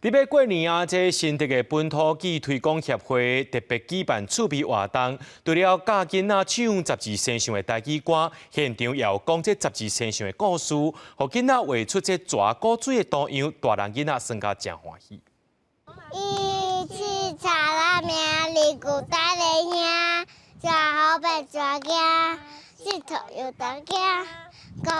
伫要过年啊，这新竹的本土剧推广协会特别举办趣味活动，除了教囡仔唱十二生肖的台语歌，现场也有讲这十二生肖的故事，互囡仔画出这蛇古水的图样，大人囡仔算甲真欢喜。一起查拉名，里古带的兄，抓好白抓囝，石头有大囝，高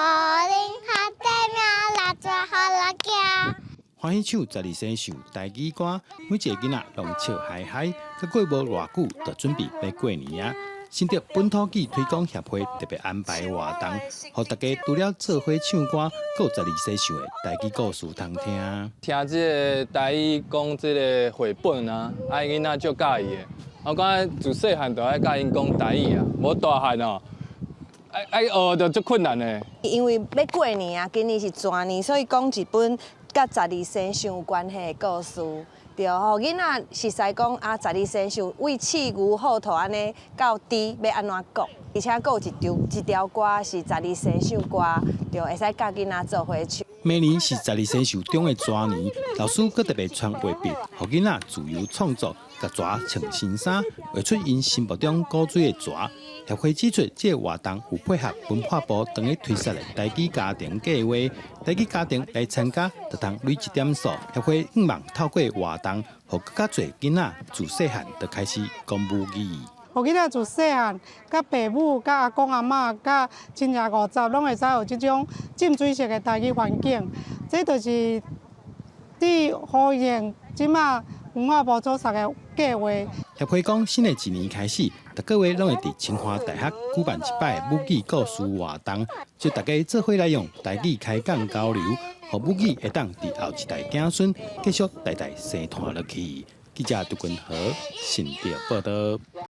龄下地名，拉抓好拉囝。欢喜唱12生肖台语歌，每一个囡仔拢笑嗨嗨。佮过无偌久，就准备要过年啊！新竹本土剧推广协会特别安排活动，互大家除了做伙唱歌，佮有12生肖的台语故事通听。听这个台语讲这个绘本啊，囡仔足介意的。我感觉自细汉就爱教因讲台语啊，无大汉哦，爱学就足困难的。因为要过年啊，今年是蛇年，所以讲一本甲12生肖有关系的故事，对，互囡仔熟悉讲啊，12生肖为鼠牛虎兔安尼到猪要安怎讲，而且佫有一条歌是12生肖歌，对，会使教囡仔做伙唱。明年是12生肖中的蛇年，老师佫特别传画笔，互囡仔自由创作，甲蛇穿新衫，画出因心目中古水的蛇。协会指出，这个活动有配合文化部当日推出的台语家庭计划，台语家庭来参加，就通累积点数。协会希望透过活动，互更加侪囡仔自细汉就开始讲母语。互囡仔自细汉，甲爸母、甲阿公阿嬷、甲亲戚五十，拢会使有即种浸水式的台语环境。这就是伫呼应即马文化部所设的计划。协会讲，新的一年开始，逐个月拢会伫清华大学举办一摆母语故事活动，就大家做伙来用台语开讲交流，互母语会当伫后一代子孙继续代代生传落去。记者杜君和新竹报道。